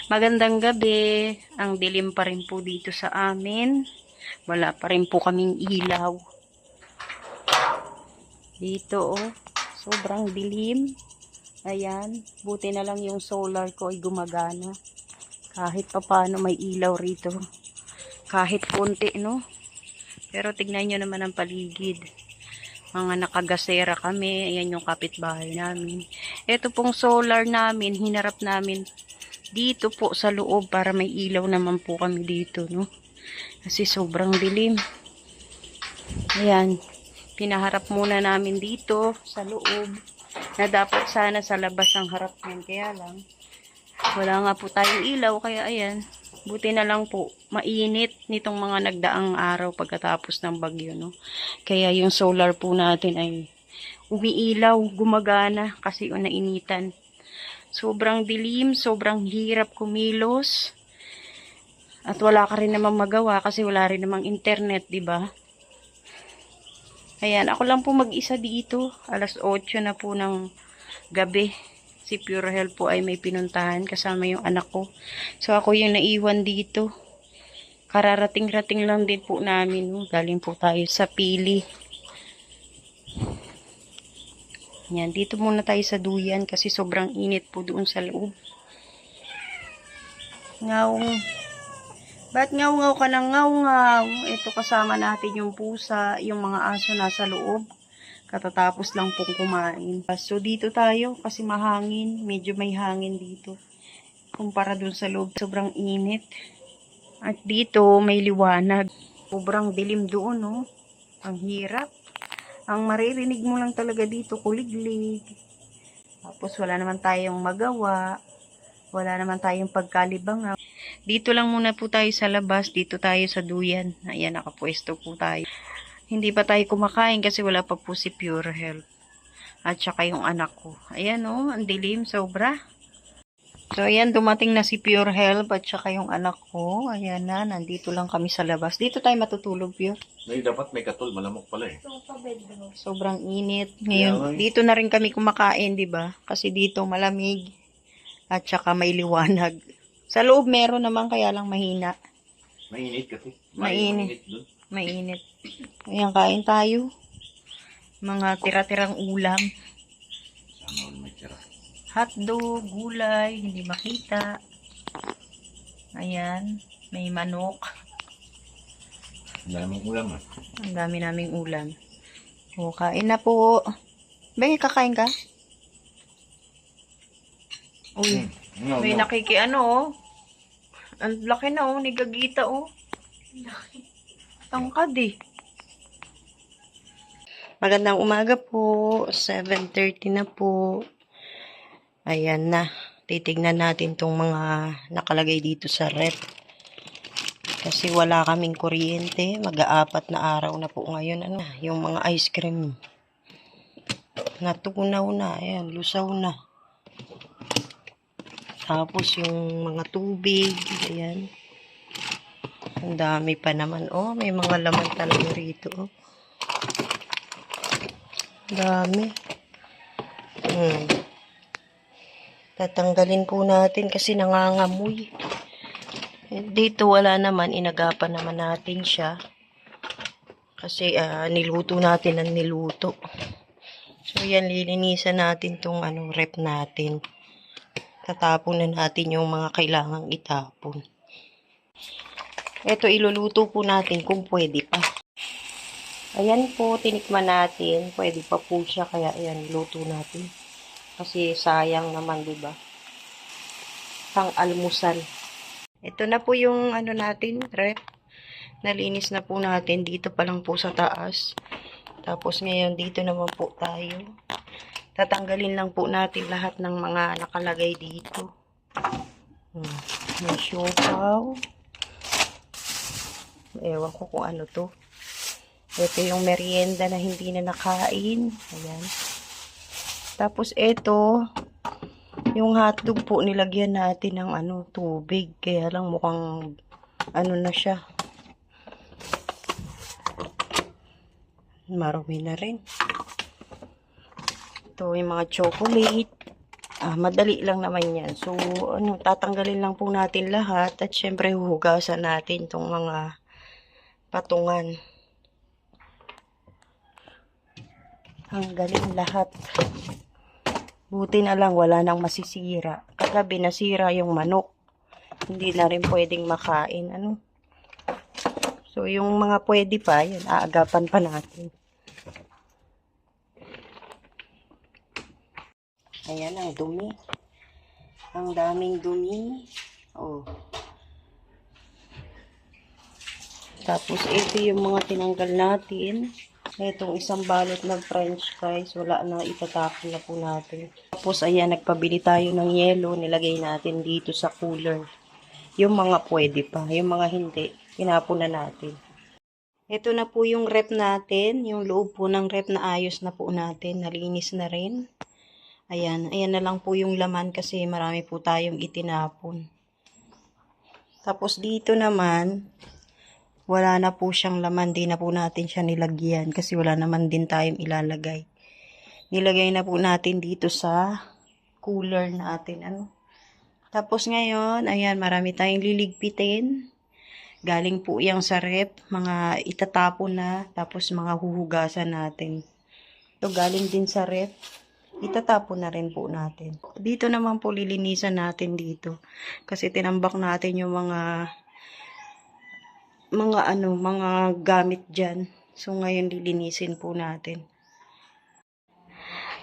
Magandang gabi. Ang dilim pa rin po dito sa amin. Wala pa rin po kaming ilaw. Dito oh, sobrang dilim. Ayan, buti na lang yung solar ko ay gumagana. Kahit papaano may ilaw rito. Kahit konti, no? Pero tignan nyo naman ang paligid. Mga nakagasera kami. Ayan yung kapitbahay namin. Ito pong solar namin, hinarap namin dito po sa loob para may ilaw naman po kami dito, no? Kasi sobrang dilim. Ayan, pinaharap muna namin dito sa loob na dapat sana sa labas ang harap niyan. Kaya lang, wala nga po tayong ilaw. Kaya ayan, buti na lang po, mainit nitong mga nagdaang araw pagkatapos ng bagyo, no? Kaya yung solar po natin ay umiilaw, gumagana kasi nainitan. Sobrang dilim, sobrang hirap kumilos. At wala ka rin namang magawa kasi wala rin namang internet, 'di ba? Ayan, ako lang po mag-isa dito. Alas 8 na po ng gabi. Si Pure Health po ay may pinuntahan kasama yung anak ko. So ako yung naiwan dito. Kararating-rating lang din po namin. No? Galing po tayo sa Pili. Yan, dito muna tayo sa duyan kasi sobrang init po doon sa loob. Ngaw. Ba't ngaw-ngaw ka ng ngaw-ngaw? Ito kasama natin yung pusa, yung mga aso nasa loob. Katatapos lang pong kumain. So dito tayo kasi mahangin. Medyo may hangin dito. Kumpara dun sa loob, sobrang init. At dito may liwanag. Sobrang dilim doon, no? Ang hirap. Ang maririnig mo lang talaga dito, kuliglig. Tapos wala naman tayong magawa. Wala naman tayong pagkalibangan. Dito lang muna po tayo sa labas. Dito tayo sa duyan. Ayan, nakapwesto po tayo. Hindi pa tayo kumakain kasi wala pa po si Pure Health. At saka yung anak ko. Ayan oh, ang dilim, sobra. So, ayan, dumating na si Pure Health at saka yung anak ko. Ayan na, nandito lang kami sa labas. Dito tayo matutulog, Pure. Dapat may katul, malamok pala eh. Sobrang init. Ngayon, dito na rin kami kumakain, di ba? Kasi dito malamig. At saka may liwanag. Sa loob meron naman, kaya lang mahina. Mainit kasi. Mainit. Dun. Mainit. Ayan, kain tayo. Mga tira-tirang ulam. Sana all may tira. Hotdog, gulay, hindi makita. Ayan, may manok. Ang daming ulam ah. Ang dami naming ulam. O, kain na po. Bay, kakain ka? Uy, No, may no. nakikiano oh. Ang laki na oh, ni Gagita oh. Tangkad eh. Magandang umaga po. 7:30 na po. Ayan na. Titignan natin tong mga nakalagay dito sa rep. Kasi wala kaming kuryente. Mag-aapat na araw na po ngayon. Ano, yung mga ice cream. Natunaw na. Ayan, lusaw na. Tapos yung mga tubig. Ayan. Ang dami pa naman. Oh, may mga laman talaga rito. Oh. Dami. Tatanggalin po natin kasi nangangamoy. Dito wala naman, inagapan naman natin siya. Kasi niluto natin ang niluto. So yan, lilinisan natin tong rep natin. Tatapon na natin yung mga kailangang itapon. Ito iluluto po natin kung pwede pa. Ayan po, tinikman natin. Pwede pa po siya, kaya ayan, luto natin. Kasi sayang naman, di ba? Pang almusal. Ito na po yung natin, rep. Nalinis na po natin. Dito pa lang po sa taas. Tapos ngayon, dito naman po tayo. Tatanggalin lang po natin lahat ng mga nakalagay dito. May siopaw. Ewan ko kung ano to. Ito yung merienda na hindi na nakain. Ayan. Tapos ito, yung hotdog po, nilagyan natin ng tubig. Kaya lang mukhang na siya. Marumi na rin. Ito yung mga chocolate. Madali lang naman yan. So, tatanggalin lang po natin lahat at syempre huhugasan natin itong mga patungan. Tanggalin lahat. Buti na lang wala nang masisira. Kagabi nasira yung manok. Hindi na rin pwedeng makain. So, yung mga pwede pa, yan, aagapan pa natin. Ayan ang dumi. Ang daming dumi. Oh. Tapos, ito yung mga tinanggal natin. Itong isang balot ng french fries. Wala na, itatapon na po natin. Tapos, ayan, nagpabili tayo ng yelo. Nilagay natin dito sa cooler. Yung mga pwede pa. Yung mga hindi, tinapon na natin. Ito na po yung rep natin. Yung loob po ng rep na ayos na po natin. Nalinis na rin. Ayan. Ayan na lang po yung laman kasi marami po tayong itinapon. Tapos dito naman, wala na po siyang laman. Di na po natin siya nilagyan kasi wala naman din tayong ilalagay. Nilagay na po natin dito sa cooler natin. Tapos ngayon, ayan, marami tayong liligpitin. Galing po yang sa rep, mga itatapon na, tapos mga huhugasan natin. Ito galing din sa rep, itatapon na rin po natin. Dito naman po lilinisan natin dito. Kasi tinambak natin yung mga gamit dyan. So ngayon lilinisin po natin.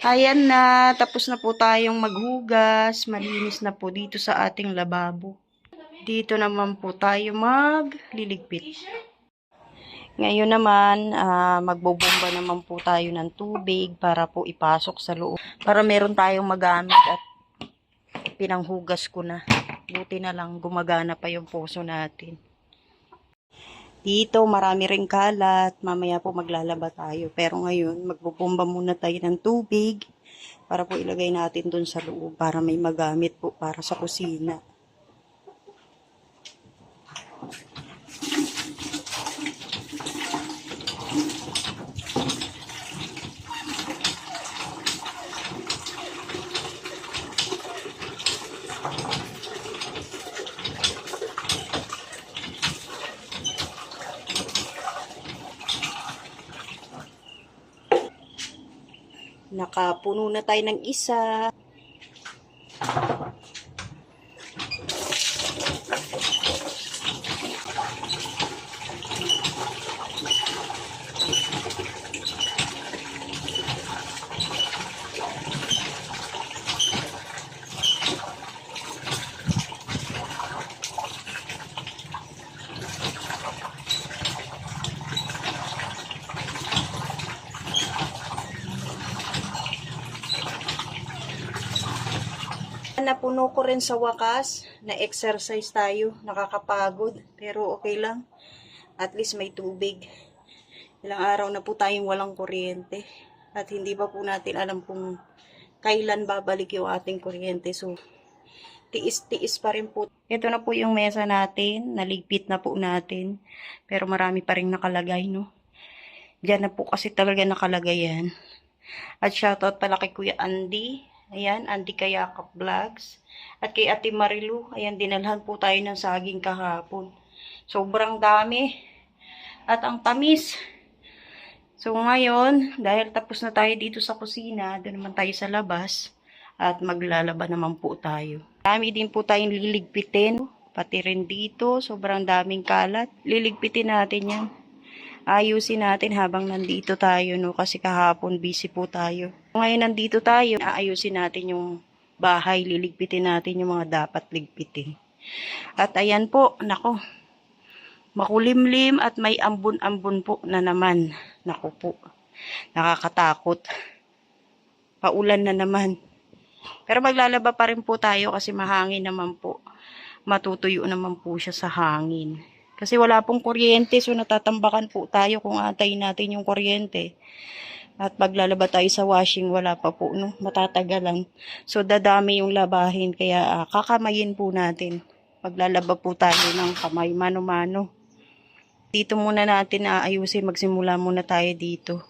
Ayan na, tapos na po tayong maghugas. Malinis na po dito sa ating lababo. Dito naman po tayo magliligpit. Ngayon naman, magbobomba naman po tayo ng tubig para po ipasok sa loob. Para meron tayong magamit at pinanghugas ko na. Buti na lang gumagana pa yung poso natin. Dito marami ring kalat. Mamaya po maglalaba tayo. Pero ngayon, magbobomba muna tayo ng tubig para po ilagay natin dun sa loob para may magamit po para sa kusina. Nakapuno na tayo ng isa. Napuno ko rin sa wakas, na-exercise tayo, nakakapagod, pero okay lang. At least may tubig. Ilang araw na po tayong walang kuryente. At hindi pa po natin alam kung kailan babalik yung ating kuryente. So, tiis-tiis pa rin po. Ito na po yung mesa natin, naligpit na po natin. Pero marami pa rin nakalagay, no? Diyan na po kasi talaga nakalagay yan. At shoutout pala kay Kuya Andy. Ayan, Andy Kayakap Vlogs. At kay Ate Marilu, ayan, dinalhan po tayo ng saging kahapon. Sobrang dami. At ang tamis. So ngayon, dahil tapos na tayo dito sa kusina, doon naman tayo sa labas. At maglalaba naman po tayo. Dami din po tayong liligpitin. Pati rin dito, sobrang daming kalat. Liligpitin natin yan. Ayusin natin habang nandito tayo, no? Kasi kahapon busy po tayo. Ngayon nandito tayo, aayusin natin yung bahay, liligpitin natin yung mga dapat ligpitin. At ayan po, nako, makulimlim at may ambon-ambon po na naman. Nako po, nakakatakot. Paulan na naman. Pero maglalaba pa rin po tayo kasi mahangin naman po. Matutuyo naman po siya sa hangin. Kasi wala pong kuryente, so natatambakan po tayo kung antayin natin yung kuryente. At paglalaba tayo sa washing, wala pa po, no? Matatagalan. So dadami yung labahin, kaya kakamayin po natin. Paglalaba po tayo ng kamay, mano-mano. Dito muna natin aayusin, magsimula muna tayo dito.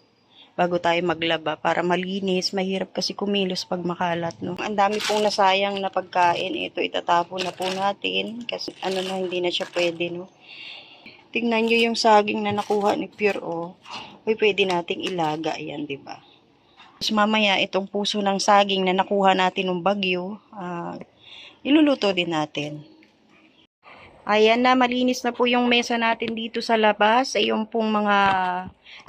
bago tayo maglaba para malinis. Mahirap kasi kumilos pag makalat, no? Ang dami pong nasayang na pagkain. Ito, itatapon na po natin kasi ano na, hindi na siya pwede, no? Tingnan nyo yung saging na nakuha ni Pure, oh. Uy, pwede nating ilaga yan, di ba? Tapos mamaya, itong puso ng saging na nakuha natin ng bagyo, iluluto din natin. Ayan na, malinis na po yung mesa natin dito sa labas. Ay yung pong mga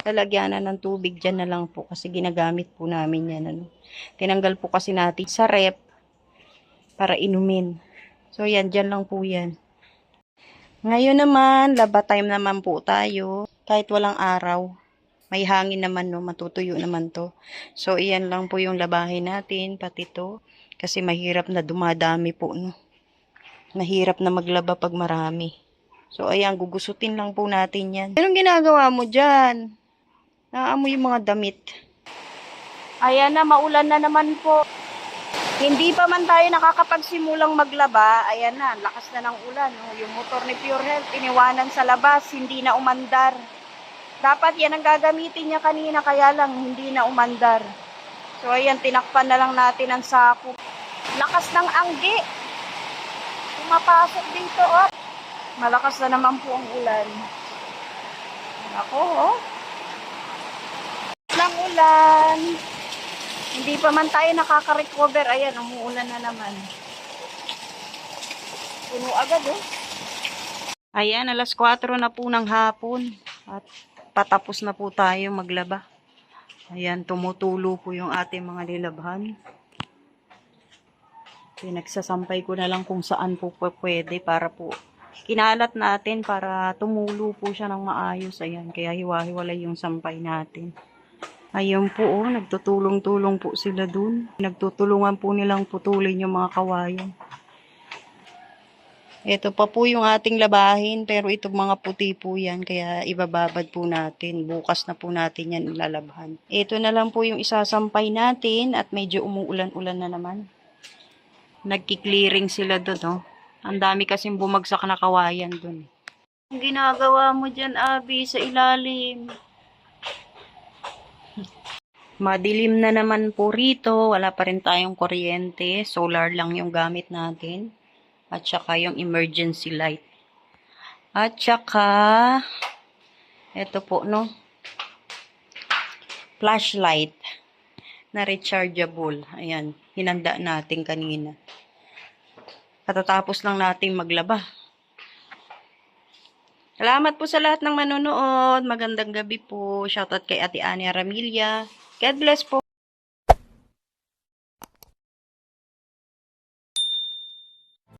lalagyanan ng tubig dyan na lang po kasi ginagamit po namin yan. Ano. Tinanggal po kasi natin sa rep para inumin. So yan, dyan lang po yan. Ngayon naman, laba time naman po tayo. Kahit walang araw. May hangin naman, no, matutuyo naman to. So iyan lang po yung labahin natin, pati to. Kasi mahirap na dumadami po, no. Mahirap na maglaba pag marami. So, ayan, gugusutin lang po natin yan. Anong ginagawa mo dyan? Naamoy yung mga damit. Ayan na, maulan na naman po. Hindi pa man tayo nakakapagsimulang maglaba. Ayan na, lakas na ng ulan. Oh, yung motor ni Pure Health, iniwanan sa labas, hindi na umandar. Dapat yan ang gagamitin niya kanina, kaya lang hindi na umandar. So, ayan, tinakpan na lang natin ang sako. Lakas ng anggi. Mapasok dito, oh. Malakas na naman po ang ulan. Ako, oh. Lang ulan. Hindi pa man tayo nakaka-recover. Ayan, umuulan na naman. Puno agad, oh. Ayan, alas 4 na po ng hapon. At patapos na po tayo maglaba. Ayan, tumutulo po yung ating mga nilabhan. Pinagsasampay ko na lang kung saan po pwede para po kinalat natin para tumulo po siya ng maayos. Ayan, kaya hiwa-hiwalay yung sampay natin. Ayun po, oh, nagtutulong-tulong po sila dun. Nagtutulungan po nilang putulin yung mga kawayan. Ito pa po yung ating labahin, pero itong mga puti po yan, kaya ibababad po natin. Bukas na po natin yan ilalabhan. Ito na lang po yung isasampay natin at medyo umuulan-ulan na naman. Nagki-clearing sila doon, oh. Ang dami kasing bumagsak na kawayan doon. Ang ginagawa mo dyan, Abi, sa ilalim. Madilim na naman po rito. Wala pa rin tayong kuryente. Solar lang yung gamit natin. At saka yung emergency light. At saka, ito po, no, flashlight na rechargeable. Ayan, hinanda natin kanina. Katatapos lang natin maglaba. Salamat po sa lahat ng manonood. Magandang gabi po. Shoutout kay Ate Ania Ramilla. God bless po.